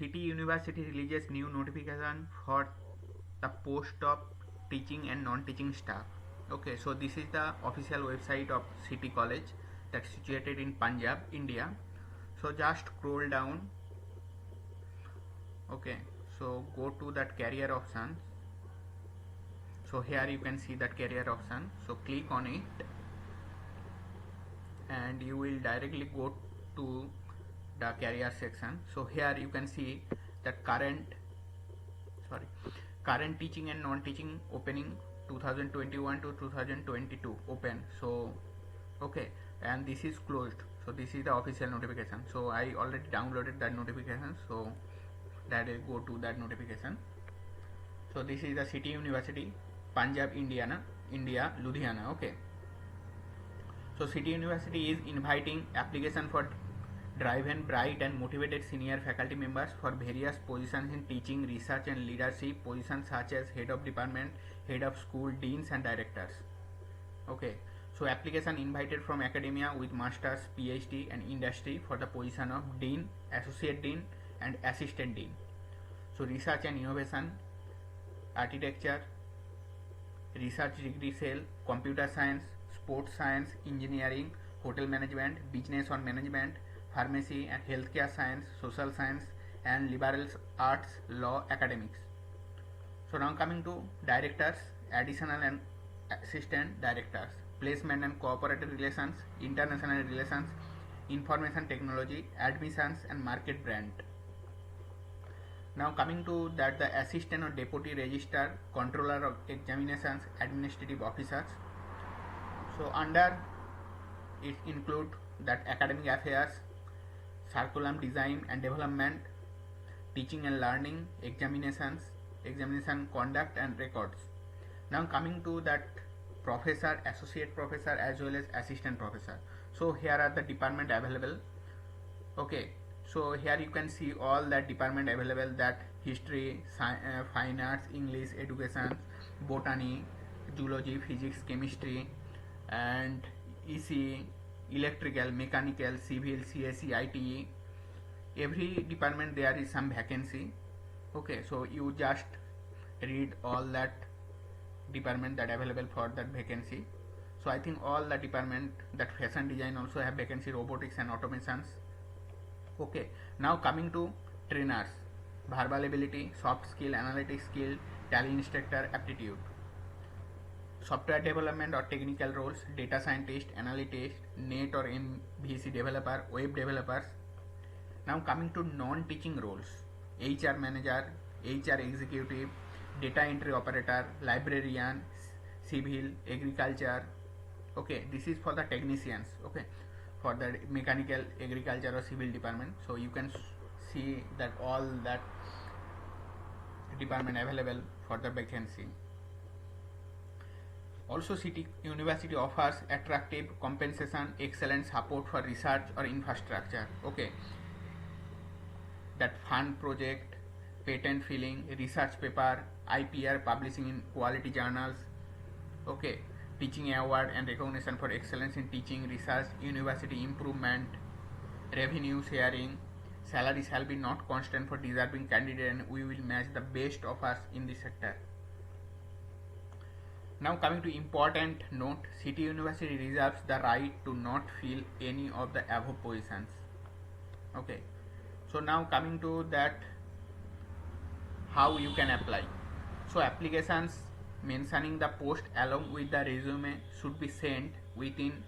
City University releases new notification for the post of teaching and non-teaching staff. Okay, so this is the official website of City College that's situated in Punjab, India. So just scroll down. Okay, so go to that career option. So here you can see that career option. So click on it and you will directly go to the career section. So here you can see that current teaching and non-teaching opening 2021 to 2022 open. So okay, and this is closed. So this is the official notification. So I already downloaded that notification, so that will go to that notification. So this is the City University, Punjab, India, Ludhiana. Okay, so City University is inviting application for driven, bright and motivated senior faculty members for various positions in teaching, research and leadership positions such as head of department, head of school, deans and directors. Okay, so application invited from academia with masters, PhD and industry for the position of dean, associate dean and assistant dean. So research and innovation, architecture, research degree cell, computer science, sports science, engineering, hotel management, business or management, pharmacy and healthcare science, social science and liberal arts, law, academics. So now coming to directors, additional and assistant directors, placement and cooperative relations, international relations, information technology, admissions and market brand. Now coming to that, the assistant or deputy registrar, controller of examinations, administrative officers. So under it include that academic affairs, curriculum design and development, teaching and learning, examinations, examination conduct and records. Now coming to that professor, associate professor as well as assistant professor. So here are the department available. Okay, so here you can see all that department available, that history, fine arts, English, education, botany, zoology, physics, chemistry and ECE, electrical, mechanical, civil, CSE, ITE. Every department there is some vacancy. Okay, so you just read all that department that available for that vacancy. So I think all the department, that fashion design also have vacancy, robotics and automations. Okay, now coming to trainers, verbal ability, soft skill, analytic skill, tally instructor, aptitude. Software development or technical roles, data scientist, analyst, net or MVC developer, web developers. Now coming to non-teaching roles, HR manager, HR executive, data entry operator, librarian, civil, agriculture. Okay, this is for the technicians. Okay, for the mechanical, agriculture or civil department. So you can see that all that department available for the vacancy. Also, City University offers attractive compensation, excellent support for research or infrastructure. Okay, that fund project, patent filing, research paper, IPR publishing in quality journals. Okay, teaching award and recognition for excellence in teaching, research, university improvement, revenue sharing. Salary shall be not constant for deserving candidate and we will match the best offers in the sector. Now coming to important note, City University reserves the right to not fill any of the above positions. Okay, so now coming to that, how you can apply. So applications mentioning the post along with the resume should be sent within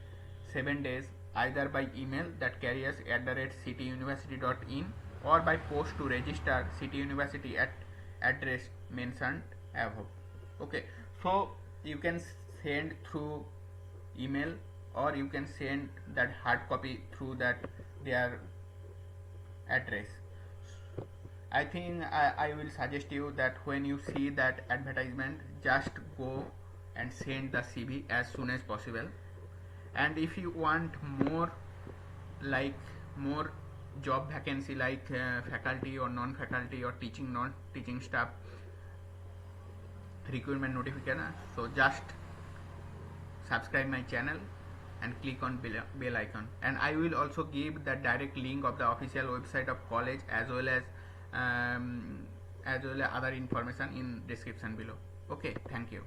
7 days, either by email, that careers@cityuniversity.in, or by post to register City University at address mentioned above. Okay, so you can send through email or you can send that hard copy through that their address. I think I will suggest you that when you see that advertisement, just go and send the CV as soon as possible. And if you want more job vacancy like faculty or non-faculty or teaching non-teaching staff recruitment notification, so just subscribe my channel and click on bell icon, and I will also give the direct link of the official website of college as well as as well as other information in description below. Okay, thank you.